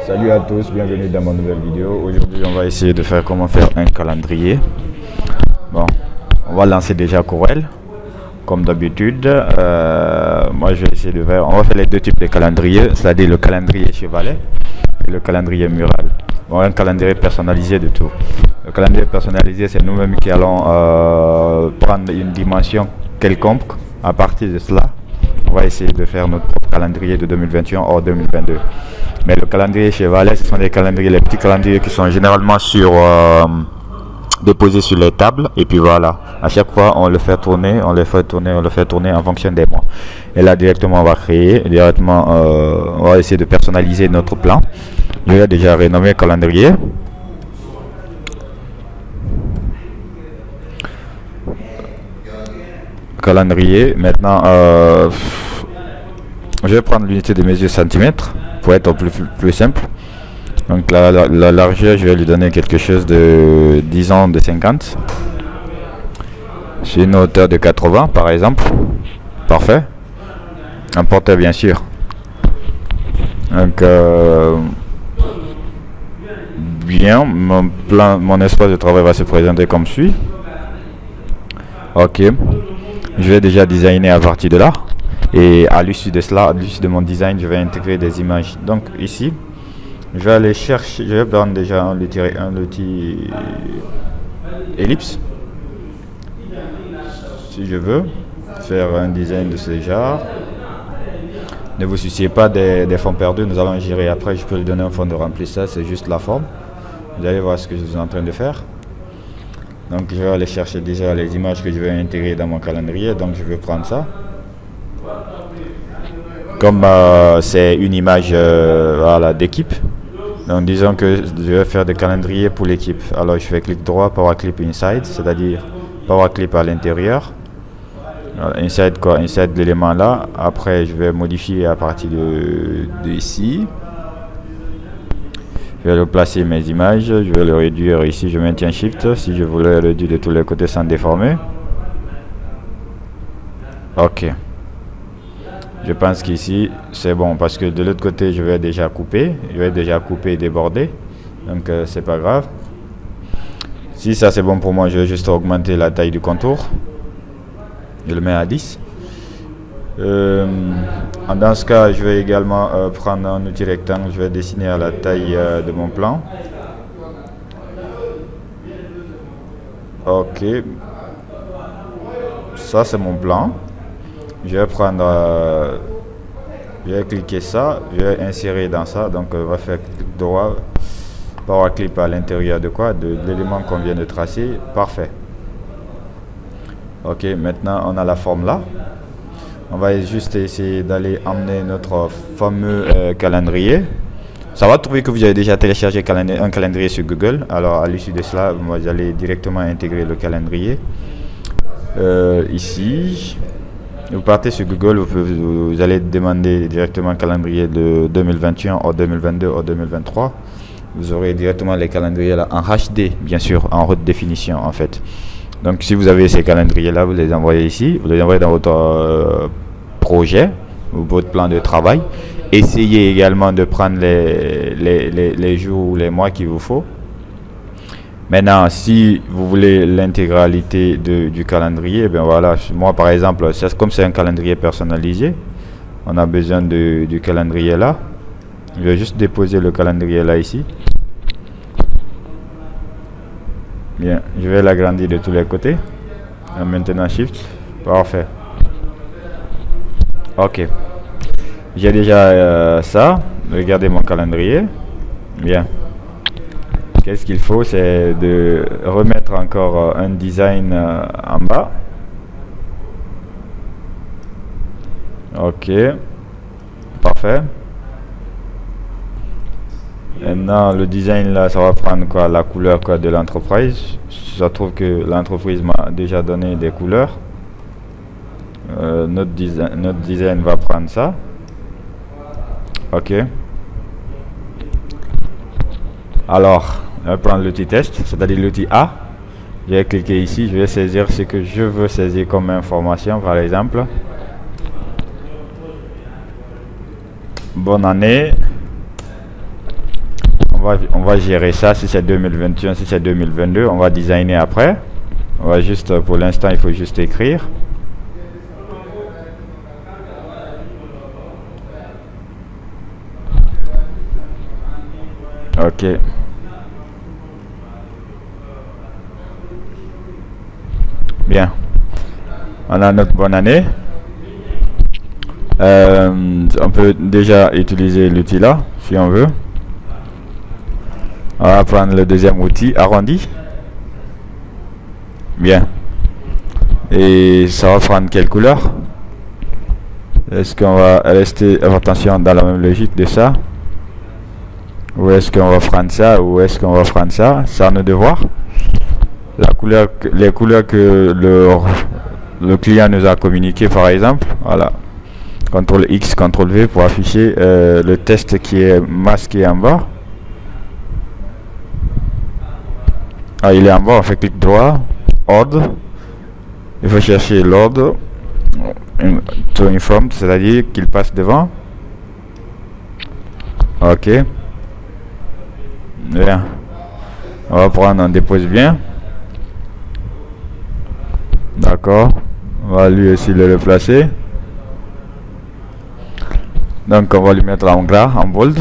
Salut à tous, bienvenue dans ma nouvelle vidéo. Aujourd'hui on va essayer de faire comment faire un calendrier. Bon, on va lancer déjà Corel comme d'habitude. Moi je vais essayer de faire, on va faire les deux types de calendriers, c'est-à-dire le calendrier chevalet et le calendrier mural. Bon, un calendrier personnalisé de tout. Le calendrier personnalisé, c'est nous-mêmes qui allons prendre une dimension quelconque. À partir de cela, on va essayer de faire notre propre calendrier de 2021 hors 2022. Mais le calendrier chevalet, ce sont des calendriers, les petits calendriers qui sont généralement déposés sur les tables. Et puis voilà, à chaque fois on le fait tourner, on le fait tourner en fonction des mois. Et là directement on va créer, directement on va essayer de personnaliser notre plan. Je vais déjà renommer calendrier. Maintenant je vais prendre l'unité de mesure centimètres pour être plus simple. Donc la largeur, je vais lui donner quelque chose de, disons, de 50. C'est une hauteur de 80 par exemple. Parfait. Un porteur bien sûr. Donc bien, mon espace de travail va se présenter comme suit. Ok. Je vais déjà designer à partir de là. Et à l'issue de cela, à l'issue de mon design, je vais intégrer des images. Donc ici, je vais aller chercher, je vais prendre déjà un outil ellipse. Si je veux faire un design de ce genre, ne vous souciez pas des fonds perdus, nous allons gérer après. Je peux lui donner un fond de remplissage, c'est juste la forme. Vous allez voir ce que je suis en train de faire. Donc je vais aller chercher déjà les images que je vais intégrer dans mon calendrier. Donc je vais prendre ça. Comme c'est une image voilà, d'équipe, donc disons que je vais faire des calendriers pour l'équipe. Alors je fais clic droit, Power Clip Inside, c'est-à-dire Power Clip à l'intérieur. Inside quoi? Inside l'élément là. Après je vais modifier à partir de ici. Je vais replacer mes images, je vais le réduire ici, je maintiens Shift si je voulais le réduire de tous les côtés sans déformer. Ok. Je pense qu'ici c'est bon parce que de l'autre côté je vais déjà couper et déborder, donc c'est pas grave. Si ça c'est bon pour moi, je vais juste augmenter la taille du contour, je le mets à 10. Dans ce cas je vais également prendre un outil rectangle, je vais dessiner à la taille de mon plan. Ok, ça c'est mon plan. Je vais prendre, je vais cliquer ça, je vais insérer dans ça, donc on va faire clic droit, Power Clip à l'intérieur de quoi, de l'élément qu'on vient de tracer, parfait. Ok, maintenant on a la forme là, on va juste essayer d'aller emmener notre fameux calendrier. Ça va trouver que vous avez déjà téléchargé un calendrier sur Google, alors à l'issue de cela, vous allez directement intégrer le calendrier, ici. Vous partez sur Google, vous allez demander directement calendrier de 2021 ou 2022 ou 2023. Vous aurez directement les calendriers là en HD, bien sûr, en haute définition en fait. Donc si vous avez ces calendriers là, vous les envoyez ici, vous les envoyez dans votre projet ou votre plan de travail. Essayez également de prendre les jours ou les mois qu'il vous faut. Maintenant, si vous voulez l'intégralité du calendrier, ben voilà, moi par exemple, comme c'est un calendrier personnalisé, on a besoin du calendrier là. Je vais juste déposer le calendrier là ici. Bien, je vais l'agrandir de tous les côtés. Maintenant Shift, parfait. Ok, j'ai déjà ça. Regardez mon calendrier. Bien. Qu'est-ce qu'il faut, c'est de remettre encore un design en bas. Ok, parfait. Maintenant le design là, ça va prendre quoi, la couleur quoi, de l'entreprise. Ça trouve que l'entreprise m'a déjà donné des couleurs. Notre design va prendre ça. Ok. Alors je vais prendre l'outil test, c'est-à-dire l'outil A. Je vais cliquer ici, je vais saisir ce que je veux saisir comme information, par exemple. Bonne année on va gérer ça. Si c'est 2021, si c'est 2022, on va designer après. On va juste, pour l'instant, il faut juste écrire. Ok. Bien. On a notre bonne année. On peut déjà utiliser l'outil là, si on veut. On va prendre le deuxième outil, arrondi. Bien. Et ça va prendre quelle couleur? Est-ce qu'on va rester, attention, dans la même logique de ça? Ou est-ce qu'on va prendre ça? Ou est-ce qu'on va prendre ça? C'est à nous de voir. La couleur, les couleurs que le client nous a communiqué, par exemple. Voilà. CTRL X, CTRL V pour afficher le test qui est masqué en bas. Ah, il est en bas, on fait clic droit, ordre. Il faut chercher l'ordre to inform, c'est-à-dire qu'il passe devant. Ok. Bien. On va prendre, on dépose bien. D'accord. On va lui aussi le replacer. Donc on va lui mettre en gras, en bold.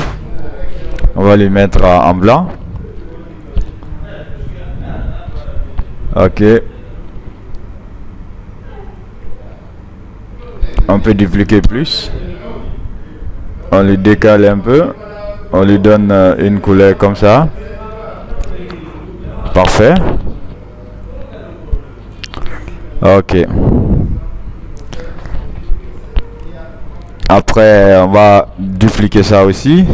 On va lui mettre en blanc. Ok. On peut dupliquer plus. On lui décale un peu. On lui donne une couleur comme ça. Parfait. Ok. Après, on va dupliquer ça aussi.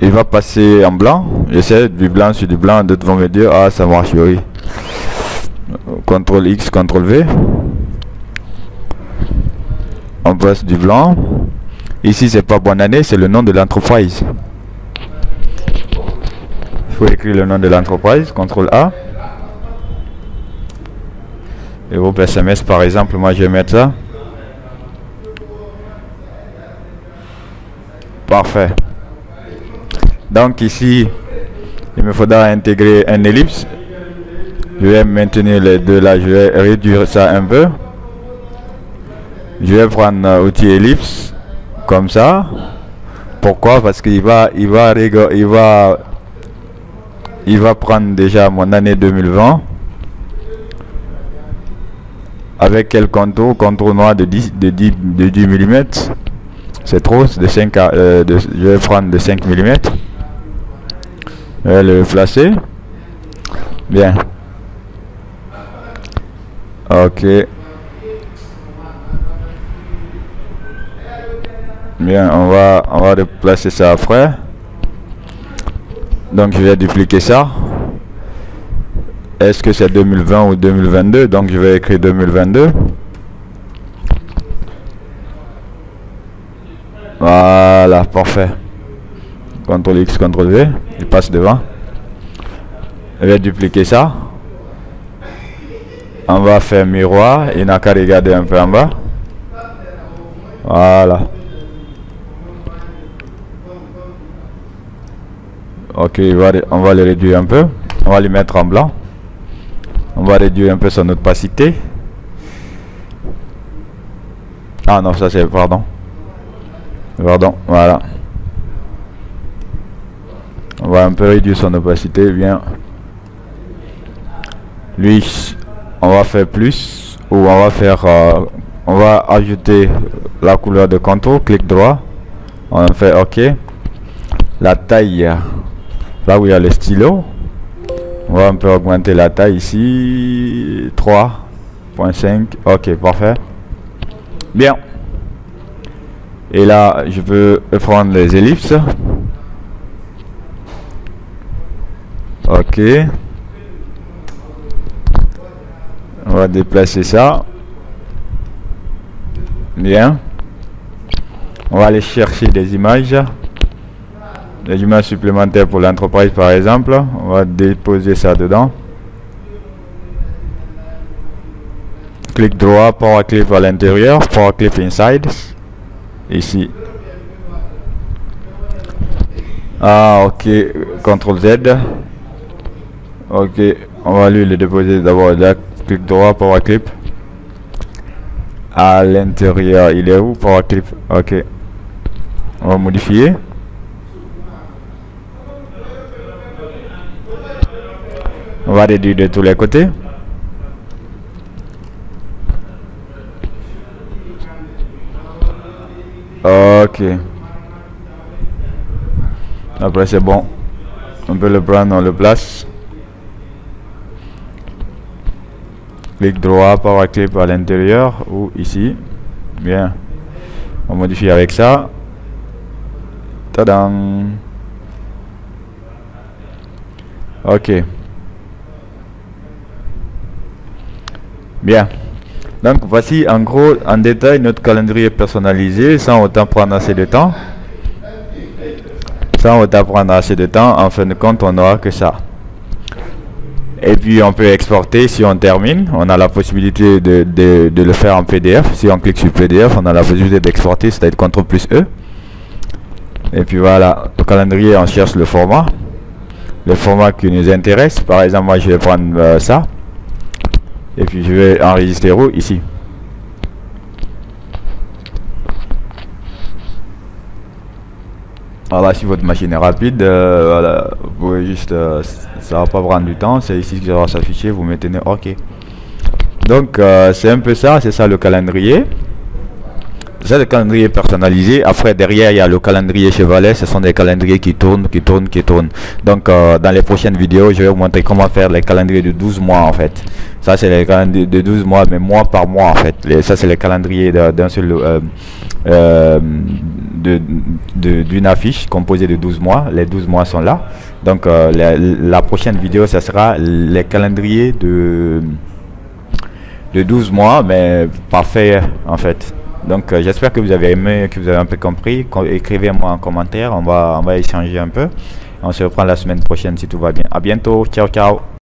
Il va passer en blanc. J'essaie du blanc sur du blanc. D'autres vont me dire, ah, ça marche, oui. CTRL X, CTRL V. On passe du blanc. Ici, c'est pas bonne année, c'est le nom de l'entreprise. Il faut écrire le nom de l'entreprise. CTRL A. Et groupe SMS, par exemple, moi je vais mettre ça. Parfait. Donc ici, il me faudra intégrer un ellipse. Je vais maintenir les deux là, je vais réduire ça un peu. Je vais prendre outil ellipse comme ça. Pourquoi? Parce qu'il va prendre déjà mon année 2020. Avec quel contour? Contour noir de 10 mm. C'est trop, de 5 je vais prendre de 5 mm. Je vais le placer. Bien. Ok. Bien, on va replacer ça après. Donc je vais dupliquer ça. Est-ce que c'est 2020 ou 2022? Donc je vais écrire 2022. Voilà, parfait. CTRL X, CTRL V. Il passe devant. Je vais dupliquer ça. On va faire miroir. Il n'a qu'à regarder un peu en bas. Voilà. Ok, on va le réduire un peu. On va le mettre en blanc. On va réduire un peu son opacité. Ah non, ça c'est... Pardon, voilà. On va un peu réduire son opacité, bien. Lui, on va faire plus. Ou on va faire... on va ajouter la couleur de contour. Clic droit. On fait OK. La taille, là où il y a le stylo. On va un peu augmenter la taille ici. 3.5. Ok, parfait. Bien. Et là, je peux prendre les ellipses. Ok. On va déplacer ça. Bien. On va aller chercher des images. Des images supplémentaires pour l'entreprise par exemple. On va déposer ça dedans. Clic droit, Power Clip à l'intérieur, Power Clip inside. Ici. Ah, ok. CTRL Z. Ok, on va lui le déposer d'abord là. Clic droit, Power Clip. À l'intérieur, il est où Power Clip? Ok. On va modifier. On va réduire de tous les côtés. Ok. Après c'est bon. On peut le prendre, on le place. Clic droit, Power Clip à l'intérieur ou ici. Bien. On modifie avec ça. Tadam. Ok. Bien. Donc voici en gros en détail notre calendrier personnalisé sans autant prendre assez de temps. En fin de compte, on n'aura que ça. Et puis on peut exporter si on termine. On a la possibilité de le faire en PDF. Si on clique sur PDF, on a la possibilité d'exporter, c'est-à-dire CTRL+E. Et puis voilà, le calendrier, on cherche le format qui nous intéresse. Par exemple, moi je vais prendre ça. Et puis je vais enregistrer où? Ici. Voilà, si votre machine est rapide, voilà, vous pouvez juste, ça va pas prendre du temps, c'est ici que ça va s'afficher, vous mettez OK. Donc c'est un peu ça, c'est ça le calendrier. C'est le calendrier personnalisé. Après derrière il y a le calendrier Chevalet, ce sont des calendriers qui tournent. Donc dans les prochaines vidéos je vais vous montrer comment faire les calendriers de 12 mois en fait. Ça c'est les calendriers de 12 mois mais mois par mois en fait. Ça c'est les calendriers d'un seul d'une affiche composée de 12 mois. Les 12 mois sont là. Donc la prochaine vidéo ça sera les calendriers de 12 mois mais parfait en fait. Donc j'espère que vous avez aimé, que vous avez un peu compris. Écrivez-moi en commentaire, on va échanger un peu. On se reprend la semaine prochaine si tout va bien. À bientôt, ciao ciao.